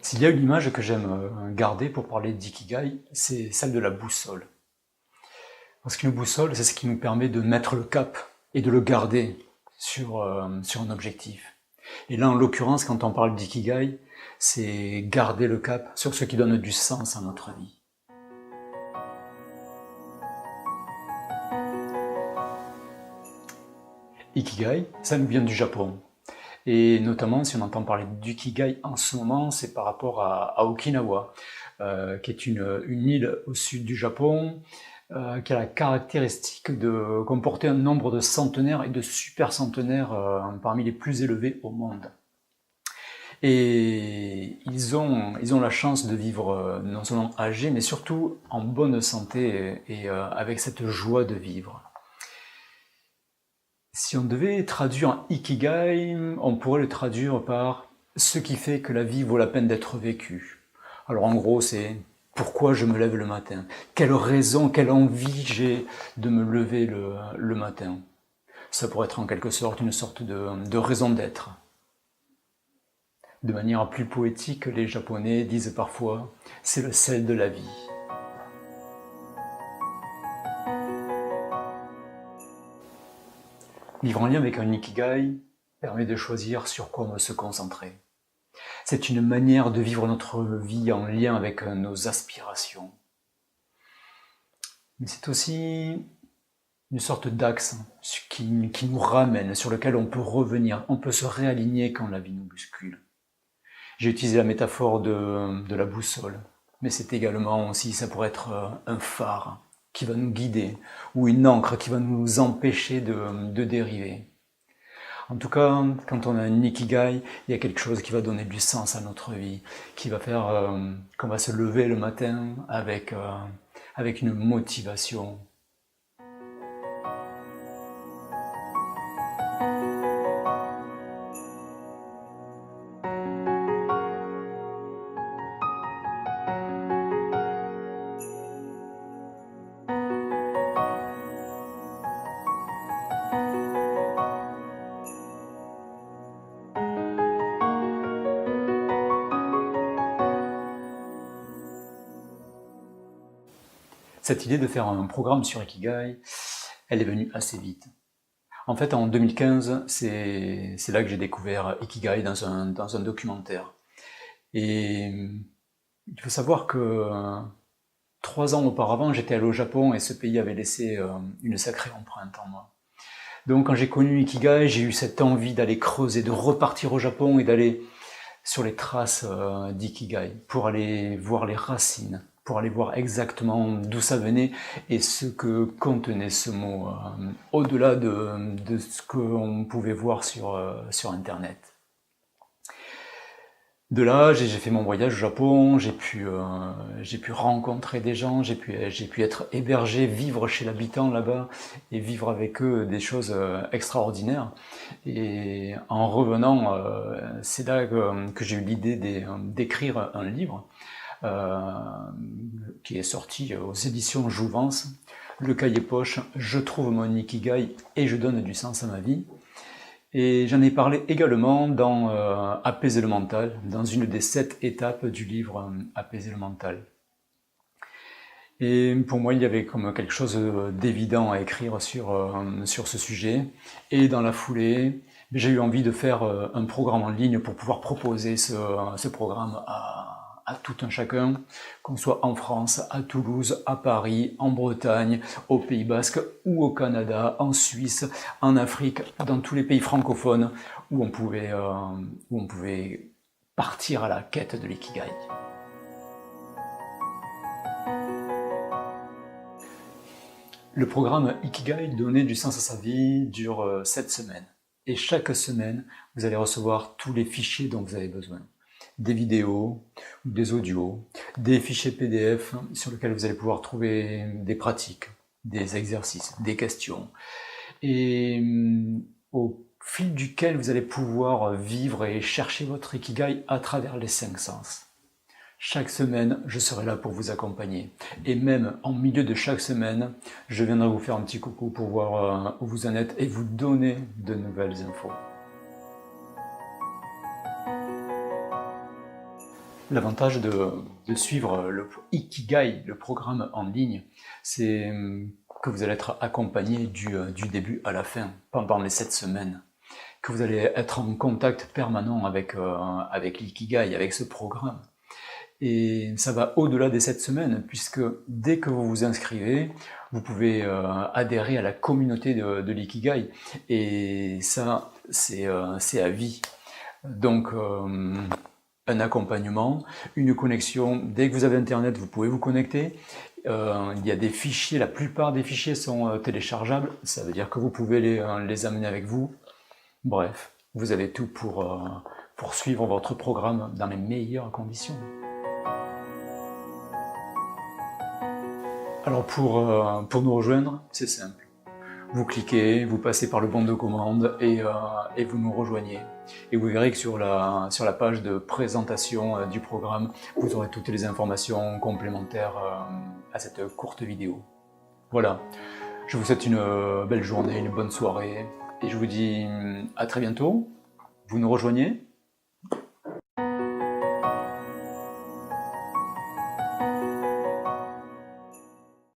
S'il y a une image que j'aime garder pour parler d'ikigai, c'est celle de la boussole. Parce qu'une boussole, c'est ce qui nous permet de mettre le cap et de le garder sur un objectif. Et là, en l'occurrence, quand on parle d'ikigai, c'est garder le cap sur ce qui donne du sens à notre vie. Ikigai, ça nous vient du Japon. Et notamment, si on entend parler d'ikigai en ce moment, c'est par rapport à Okinawa, qui est une île au sud du Japon, qui a la caractéristique de comporter un nombre de centenaires et de super centenaires parmi les plus élevés au monde. Et ils ont la chance de vivre non seulement âgés, mais surtout en bonne santé et avec cette joie de vivre. Si on devait traduire un ikigai, on pourrait le traduire par ce qui fait que la vie vaut la peine d'être vécue. Alors en gros, c'est pourquoi je me lève le matin, quelle raison, quelle envie j'ai de me lever le matin. Ça pourrait être en quelque sorte une sorte de raison d'être. De manière plus poétique, les Japonais disent parfois « c'est le sel de la vie ». Vivre en lien avec un ikigai permet de choisir sur quoi on veut se concentrer. C'est une manière de vivre notre vie en lien avec nos aspirations. Mais c'est aussi une sorte d'axe qui nous ramène, sur lequel on peut revenir, on peut se réaligner quand la vie nous bouscule. J'ai utilisé la métaphore de la boussole, mais c'est également aussi, ça pourrait être un phare qui va nous guider, ou une encre qui va nous empêcher de dériver. En tout cas, quand on a un ikigai, il y a quelque chose qui va donner du sens à notre vie, qui va faire qu'on va se lever le matin avec une motivation. Cette idée de faire un programme sur Ikigai, elle est venue assez vite. En fait, en 2015, c'est là que j'ai découvert Ikigai dans un documentaire. Et il faut savoir que 3 ans auparavant, j'étais allé au Japon et ce pays avait laissé une sacrée empreinte en moi. Donc quand j'ai connu Ikigai, j'ai eu cette envie d'aller creuser, de repartir au Japon et d'aller sur les traces d'Ikigai, pour aller voir les racines, pour aller voir exactement d'où ça venait et ce que contenait ce mot, au-delà de ce qu'on pouvait voir sur Internet. De là, j'ai fait mon voyage au Japon, j'ai pu rencontrer des gens, j'ai pu être hébergé, vivre chez l'habitant là-bas et vivre avec eux des choses extraordinaires. Et en revenant, c'est là que j'ai eu l'idée d'écrire un livre qui est sorti aux éditions Jouvence, Le Cahier Poche, je trouve mon Ikigai et je donne du sens à ma vie. Et j'en ai parlé également dans Apaiser le mental, dans une des 7 étapes du livre Apaiser le mental. Et pour moi, il y avait comme quelque chose d'évident à écrire sur ce sujet. Et dans la foulée, j'ai eu envie de faire un programme en ligne pour pouvoir proposer ce programme à tout un chacun, qu'on soit en France, à Toulouse, à Paris, en Bretagne, au Pays Basque ou au Canada, en Suisse, en Afrique, dans tous les pays francophones où on pouvait partir à la quête de l'ikigai. Le programme Ikigai, donner du sens à sa vie, dure 7 semaines. Et chaque semaine, vous allez recevoir tous les fichiers dont vous avez besoin. Des vidéos, des audios, des fichiers PDF sur lesquels vous allez pouvoir trouver des pratiques, des exercices, des questions. Et au fil duquel vous allez pouvoir vivre et chercher votre Ikigai à travers les 5 sens. Chaque semaine, je serai là pour vous accompagner. Et même en milieu de chaque semaine, je viendrai vous faire un petit coucou pour voir où vous en êtes et vous donner de nouvelles infos. L'avantage de suivre le Ikigai, le programme en ligne, c'est que vous allez être accompagné du début à la fin, pendant les 7 semaines, que vous allez être en contact permanent avec l'Ikigai, avec ce programme. Et ça va au-delà des 7 semaines, puisque dès que vous vous inscrivez, vous pouvez adhérer à la communauté de l'Ikigai. Et ça, c'est à vie. Donc, un accompagnement, une connexion. Dès que vous avez Internet, vous pouvez vous connecter. Il y a des fichiers, la plupart des fichiers sont téléchargeables. Ça veut dire que vous pouvez les amener avec vous. Bref, vous avez tout pour suivre votre programme dans les meilleures conditions. Alors pour nous rejoindre, c'est simple. Vous cliquez, vous passez par le bon de commande et vous nous rejoignez. Et vous verrez que sur la page de présentation du programme, vous aurez toutes les informations complémentaires à cette courte vidéo. Voilà, je vous souhaite une belle journée, une bonne soirée, et je vous dis à très bientôt. Vous nous rejoignez ?